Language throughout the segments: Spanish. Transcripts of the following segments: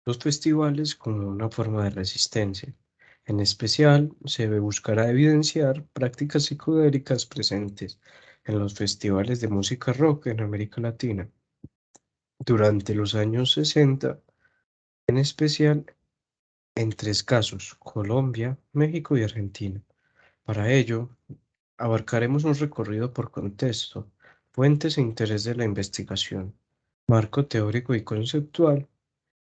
los festivales como una forma de resistencia. En especial, se buscará evidenciar prácticas psicodélicas presentes en los festivales de música rock en América Latina durante los años 60, en especial en tres casos: Colombia, México y Argentina. Para ello, abarcaremos un recorrido por contexto, fuentes e interés de la investigación, marco teórico y conceptual.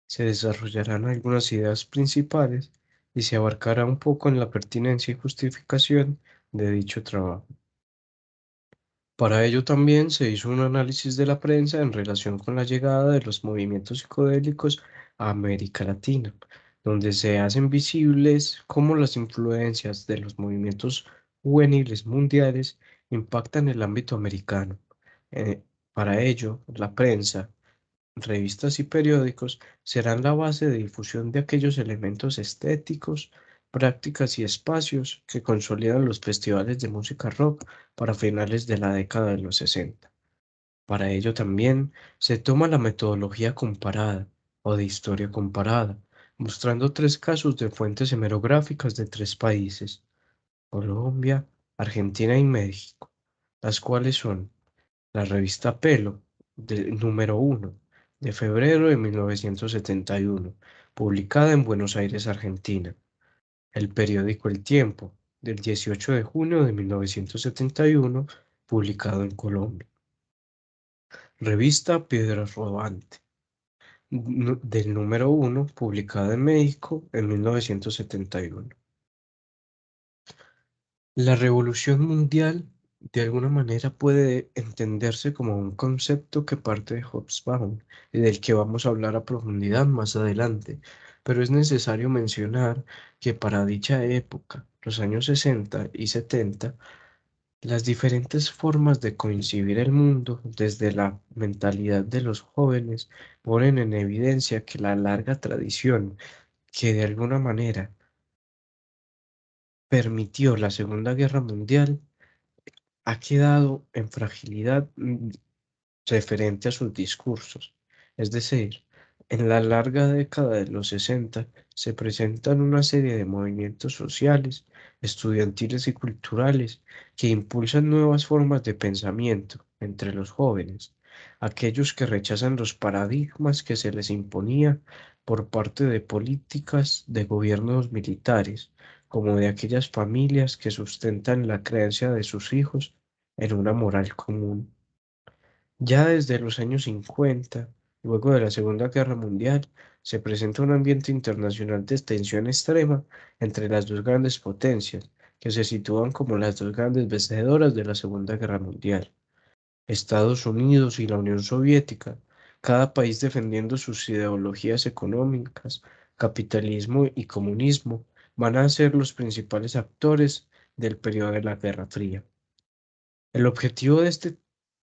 Se desarrollarán algunas ideas principales y se abarcará un poco en la pertinencia y justificación de dicho trabajo. Para ello también se hizo un análisis de la prensa en relación con la llegada de los movimientos psicodélicos a América Latina, donde se hacen visibles cómo las influencias de los movimientos juveniles mundiales impactan el ámbito americano. Eh, para ello, la prensa, revistas y periódicos serán la base de difusión de aquellos elementos estéticos, prácticas y espacios que consolidan los festivales de música rock para finales de la década de los 60. Para ello también se toma la metodología comparada o de historia comparada, mostrando tres casos de fuentes hemerográficas de tres países: Colombia, Argentina y México, las cuales son la revista Pelo, número 1, de febrero de 1971, publicada en Buenos Aires, Argentina. El periódico El Tiempo, del 18 de junio de 1971, publicado en Colombia. Revista Piedra Rodante, del número 1, publicada en México en 1971. La revolución mundial de alguna manera puede entenderse como un concepto que parte de Hobsbawm y del que vamos a hablar a profundidad más adelante, pero es necesario mencionar que para dicha época, los años 60 y 70, las diferentes formas de concebir el mundo desde la mentalidad de los jóvenes ponen en evidencia que la larga tradición que de alguna manera permitió la Segunda Guerra Mundial ha quedado en fragilidad referente a sus discursos. Es decir, en la larga década de los 60 se presentan una serie de movimientos sociales, estudiantiles y culturales que impulsan nuevas formas de pensamiento entre los jóvenes, aquellos que rechazan los paradigmas que se les imponía por parte de políticas de gobiernos militares, como de aquellas familias que sustentan la creencia de sus hijos en una moral común. Ya desde los años 50, luego de la Segunda Guerra Mundial, se presenta un ambiente internacional de tensión extrema entre las dos grandes potencias, que se sitúan como las dos grandes vencedoras de la Segunda Guerra Mundial: Estados Unidos y la Unión Soviética, cada país defendiendo sus ideologías económicas. Capitalismo y comunismo van a ser los principales actores del periodo de la Guerra Fría. El objetivo de este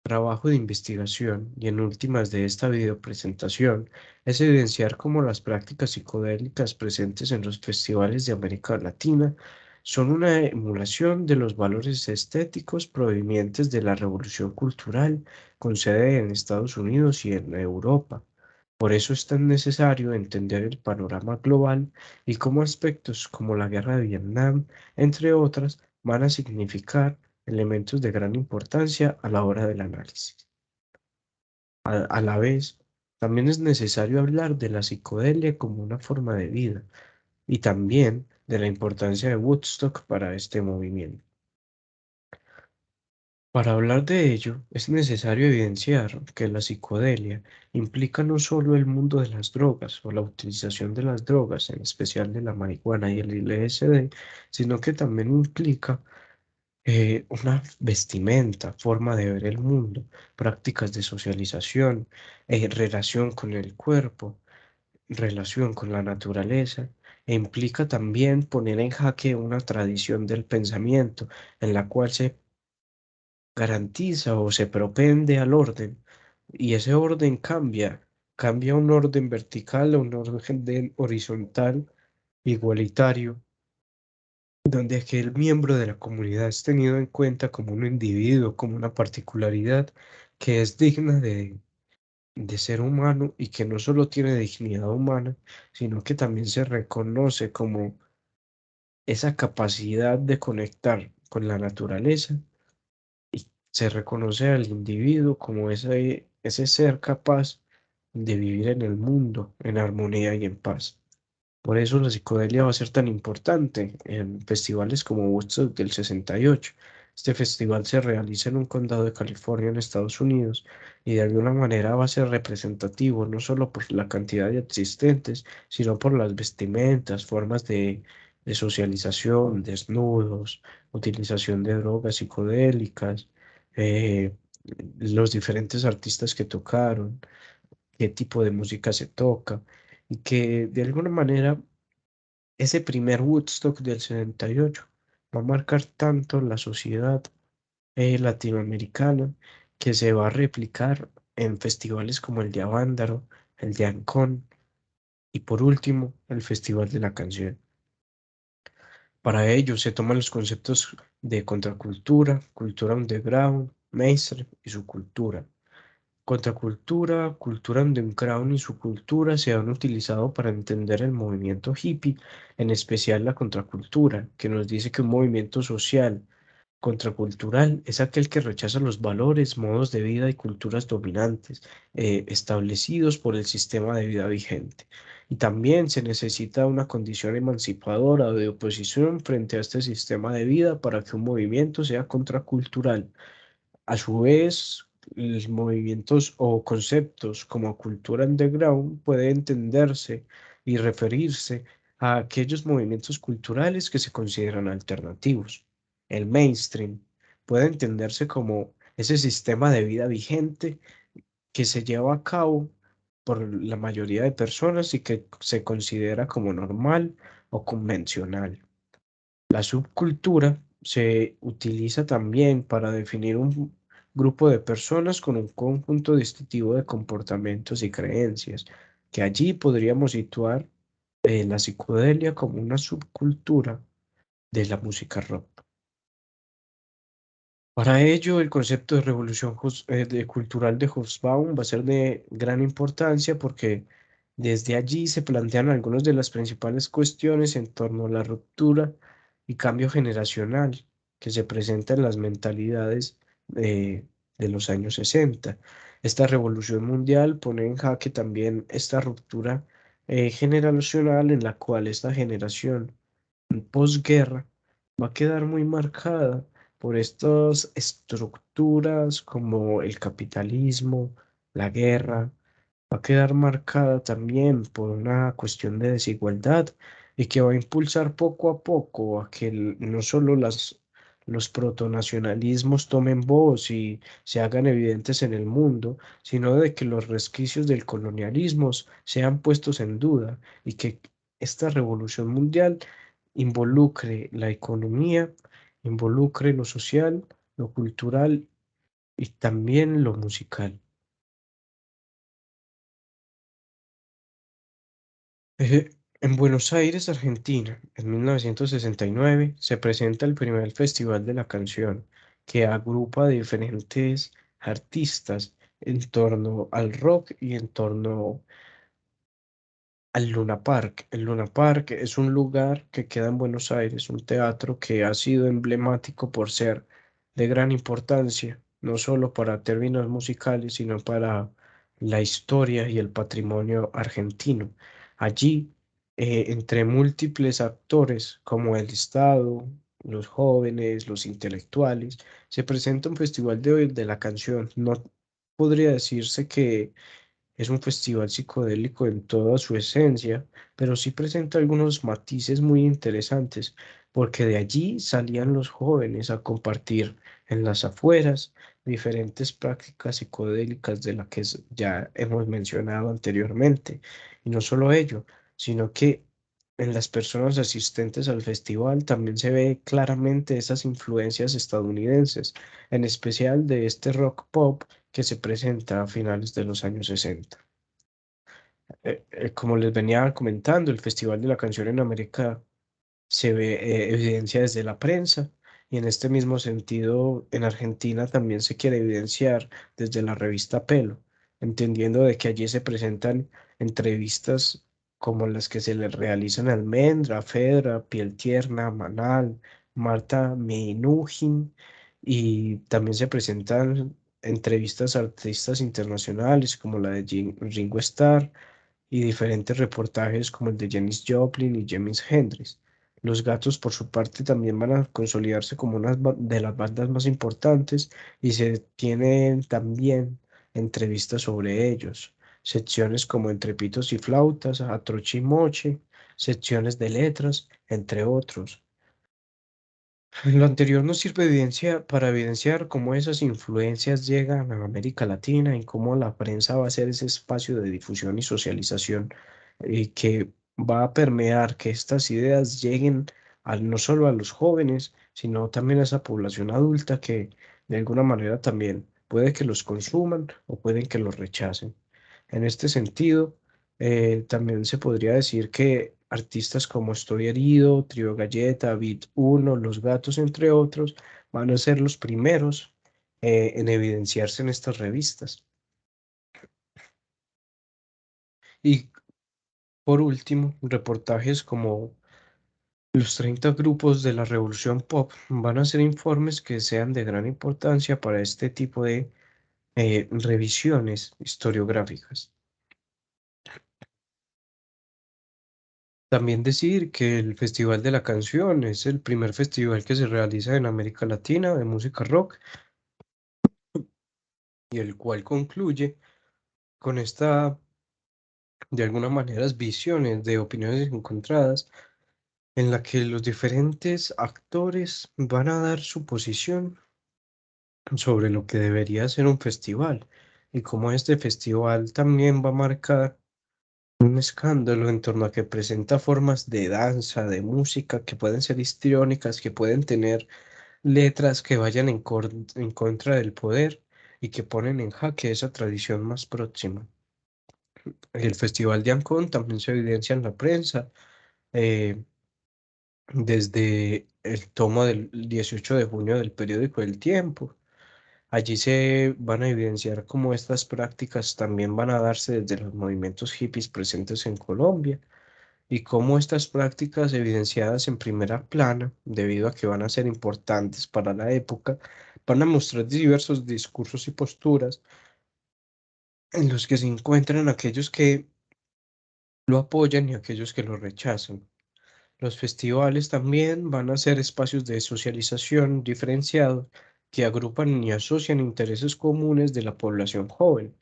trabajo de investigación y en últimas de esta videopresentación es evidenciar cómo las prácticas psicodélicas presentes en los festivales de América Latina son una emulación de los valores estéticos provenientes de la revolución cultural con sede en Estados Unidos y en Europa. Por eso es tan necesario entender el panorama global y cómo aspectos como la guerra de Vietnam, entre otras, van a significar elementos de gran importancia a la hora del análisis. A la vez, también es necesario hablar de la psicodelia como una forma de vida y también de la importancia de Woodstock para este movimiento. Para hablar de ello, es necesario evidenciar que la psicodelia implica no solo el mundo de las drogas o la utilización de las drogas, en especial de la marihuana y el LSD, sino que también implica una vestimenta, forma de ver el mundo, prácticas de socialización, relación con el cuerpo, relación con la naturaleza, e implica también poner en jaque una tradición del pensamiento en la cual se garantiza o se propende al orden, y ese orden cambia un orden vertical a un orden horizontal igualitario, donde aquel miembro de la comunidad es tenido en cuenta como un individuo, como una particularidad que es digna de ser humano y que no solo tiene dignidad humana, sino que también se reconoce como esa capacidad de conectar con la naturaleza y se reconoce al individuo como ese ser capaz de vivir en el mundo en armonía y en paz. Por eso la psicodelia va a ser tan importante en festivales como Woodstock del 68. Este festival se realiza en un condado de California en Estados Unidos y de alguna manera va a ser representativo no solo por la cantidad de asistentes, sino por las vestimentas, formas de socialización, desnudos, utilización de drogas psicodélicas, eh, los diferentes artistas que tocaron, qué tipo de música se toca y que de alguna manera ese primer Woodstock del 78 va a marcar tanto la sociedad latinoamericana que se va a replicar en festivales como el de Avándaro, el de Ancón y por último el Festival de la Canción. Para ello se toman los conceptos de contracultura, cultura underground, mainstream y su cultura. Contracultura, cultura underground y su cultura se han utilizado para entender el movimiento hippie, en especial la contracultura, que nos dice que un movimiento social contracultural es aquel que rechaza los valores, modos de vida y culturas dominantes establecidos por el sistema de vida vigente. Y también se necesita una condición emancipadora de oposición frente a este sistema de vida para que un movimiento sea contracultural. A su vez, los movimientos o conceptos como cultura underground puede entenderse y referirse a aquellos movimientos culturales que se consideran alternativos. El mainstream puede entenderse como ese sistema de vida vigente que se lleva a cabo por la mayoría de personas y que se considera como normal o convencional. La subcultura se utiliza también para definir un grupo de personas con un conjunto distintivo de comportamientos y creencias, que allí podríamos situar la psicodelia como una subcultura de la música rock. Para ello, el concepto de revolución cultural de Hobsbawm va a ser de gran importancia porque desde allí se plantean algunas de las principales cuestiones en torno a la ruptura y cambio generacional que se presenta en las mentalidades de los años 60. Esta revolución mundial pone en jaque también esta ruptura generacional en la cual esta generación posguerra va a quedar muy marcada por estas estructuras como el capitalismo, la guerra, va a quedar marcada también por una cuestión de desigualdad y que va a impulsar poco a poco a que no solo los protonacionalismos tomen voz y se hagan evidentes en el mundo, sino de que los resquicios del colonialismo sean puestos en duda y que esta revolución mundial involucre la economía, involucre lo social, lo cultural y también lo musical. En Buenos Aires, Argentina, en 1969, se presenta el primer Festival de la Canción, que agrupa diferentes artistas en torno al rock y en torno al Luna Park. El Luna Park es un lugar que queda en Buenos Aires, un teatro que ha sido emblemático por ser de gran importancia, no solo para términos musicales, sino para la historia y el patrimonio argentino. Allí, entre múltiples actores como el Estado, los jóvenes, los intelectuales, se presenta un festival de la canción. No podría decirse que es un festival psicodélico en toda su esencia, pero sí presenta algunos matices muy interesantes, porque de allí salían los jóvenes a compartir en las afueras diferentes prácticas psicodélicas de las que ya hemos mencionado anteriormente. Y no solo ello, sino que en las personas asistentes al festival también se ve claramente esas influencias estadounidenses, en especial de este rock pop que se presenta a finales de los años 60. Como les venía comentando, el Festival de la Canción en América se ve evidencia desde la prensa y en este mismo sentido en Argentina también se quiere evidenciar desde la revista Pelo. entendiendo de que allí se presentan entrevistas como las que se le realizan a Almendra, Fedra, Piel Tierna, Manal, Marta Minujín, y también se presentan entrevistas a artistas internacionales como la de Ringo Starr y diferentes reportajes como el de Janis Joplin y Jimi Hendrix. Los Gatos, por su parte, también van a consolidarse como una de las bandas más importantes y se tienen también entrevistas sobre ellos, secciones como Entre Pitos y Flautas, A Troche y Moche, secciones de letras, entre otros. Lo anterior nos sirve para evidenciar cómo esas influencias llegan a América Latina y cómo la prensa va a ser ese espacio de difusión y socialización que va a permear que estas ideas lleguen no solo a los jóvenes, sino también a esa población adulta que de alguna manera también puede que los consuman o pueden que los rechacen. En este sentido, también se podría decir que artistas como Estoy Herido, Trío Galleta, Beat Uno, Los Gatos, entre otros, van a ser los primeros en evidenciarse en estas revistas. Y por último, reportajes como los 30 grupos de la Revolución Pop van a ser informes que sean de gran importancia para este tipo de revisiones historiográficas. También decir que el Festival de la Canción es el primer festival que se realiza en América Latina de música rock y el cual concluye con esta, de alguna manera, visiones de opiniones encontradas en la que los diferentes actores van a dar su posición sobre lo que debería ser un festival y cómo este festival también va a marcar un escándalo en torno a que presenta formas de danza, de música que pueden ser histriónicas, que pueden tener letras que vayan en contra del poder y que ponen en jaque esa tradición más próxima. El Festival de Ancón también se evidencia en la prensa, eh, desde el tomo del 18 de junio del periódico El Tiempo. Allí se van a evidenciar cómo estas prácticas también van a darse desde los movimientos hippies presentes en Colombia y cómo estas prácticas evidenciadas en primera plana, debido a que van a ser importantes para la época, van a mostrar diversos discursos y posturas en los que se encuentran aquellos que lo apoyan y aquellos que lo rechazan. Los festivales también van a ser espacios de socialización diferenciados que agrupan y asocian intereses comunes de la población joven.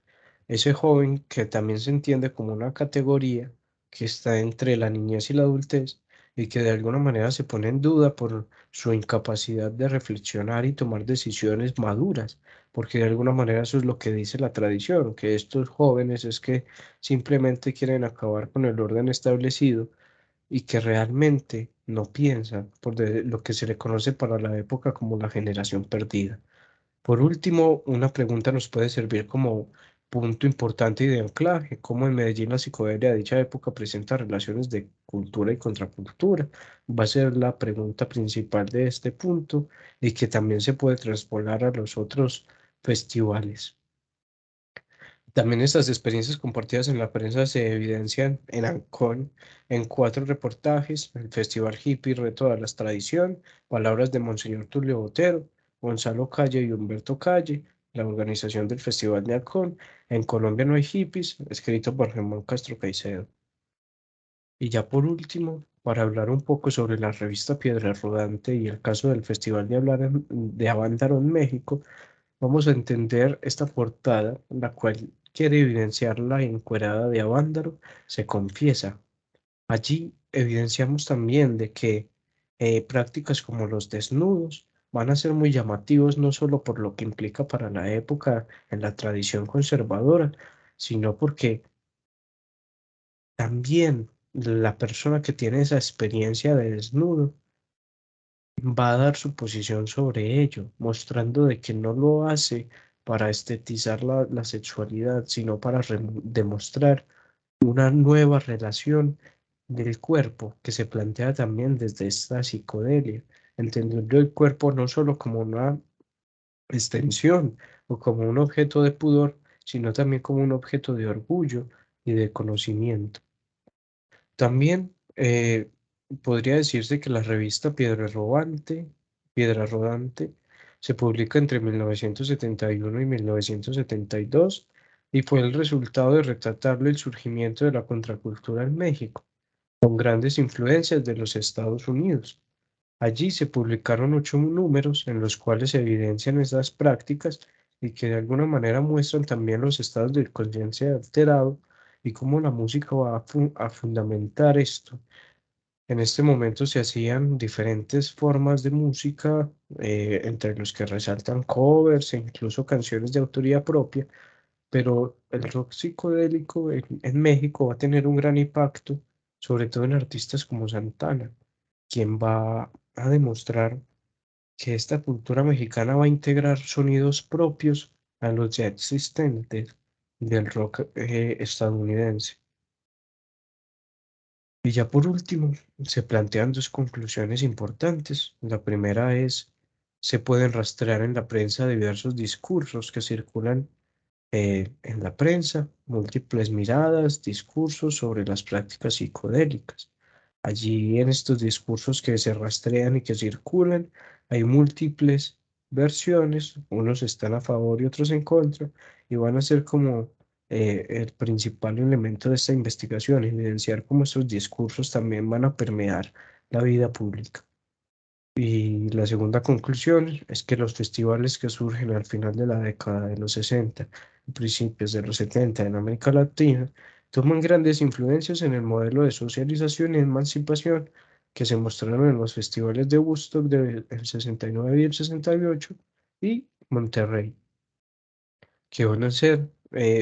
Ese joven que también se entiende como una categoría que está entre la niñez y la adultez y que de alguna manera se pone en duda por su incapacidad de reflexionar y tomar decisiones maduras, porque de alguna manera eso es lo que dice la tradición, que estos jóvenes es que simplemente quieren acabar con el orden establecido y que realmente no piensan por lo que se le conoce para la época como la generación perdida. Por último, una pregunta nos puede servir como punto importante y de anclaje, cómo en Medellín la psicodelia de dicha época presenta relaciones de cultura y contracultura. Va a ser la pregunta principal de este punto y que también se puede traspolar a los otros festivales. También estas experiencias compartidas en la prensa se evidencian en Ancón en 4 reportajes: el Festival Hippie, Reto a la Tradición, palabras de Monseñor Tulio Botero, Gonzalo Calle y Humberto Calle, la organización del Festival de Ancón, En Colombia no hay hippies, escrito por Germán Castro Caicedo. Y ya por último, para hablar un poco sobre la revista Piedra Rodante y el caso del Festival de Avándaro en México, vamos a entender esta portada, la cual quiere evidenciar la encuerada de Avándaro, se confiesa. Allí evidenciamos también de que prácticas como los desnudos van a ser muy llamativos no solo por lo que implica para la época en la tradición conservadora, sino porque también la persona que tiene esa experiencia de desnudo va a dar su posición sobre ello, mostrando de que no lo hace para estetizar la sexualidad, sino para demostrar una nueva relación del cuerpo que se plantea también desde esta psicodelia, entendiendo el cuerpo no solo como una extensión o como un objeto de pudor, sino también como un objeto de orgullo y de conocimiento. También podría decirse que la revista Piedra Rodante se publica entre 1971 y 1972 y fue el resultado de retratarle el surgimiento de la contracultura en México, con grandes influencias de los Estados Unidos. Allí se publicaron 8 números en los cuales se evidencian esas prácticas y que de alguna manera muestran también los estados de conciencia alterado y cómo la música va a fundamentar esto. En este momento se hacían diferentes formas de música, entre los que resaltan covers e incluso canciones de autoría propia, pero el rock psicodélico en México va a tener un gran impacto, sobre todo en artistas como Santana, quien va a demostrar que esta cultura mexicana va a integrar sonidos propios a los ya existentes del rock estadounidense. Y ya por último, se plantean dos conclusiones importantes. La primera es, se pueden rastrear en la prensa diversos discursos que circulan en la prensa, múltiples miradas, discursos sobre las prácticas psicodélicas. Allí en estos discursos que se rastrean y que circulan, hay múltiples versiones, unos están a favor y otros en contra, y van a ser como el principal elemento de esta investigación, evidenciar cómo estos discursos también van a permear la vida pública. Y la segunda conclusión es que los festivales que surgen al final de la década de los 60 y principios de los 70 en América Latina toman grandes influencias en el modelo de socialización y emancipación que se mostraron en los festivales de Woodstock del 69 y el 68 y Monterrey, que van a ser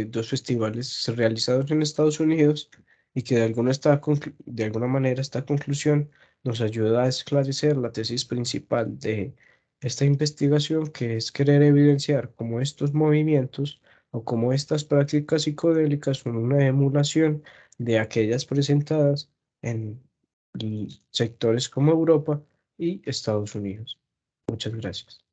dos festivales realizados en Estados Unidos y que de alguna manera esta conclusión nos ayuda a esclarecer la tesis principal de esta investigación, que es querer evidenciar cómo estos movimientos o cómo estas prácticas psicodélicas son una emulación de aquellas presentadas en sectores como Europa y Estados Unidos. Muchas gracias.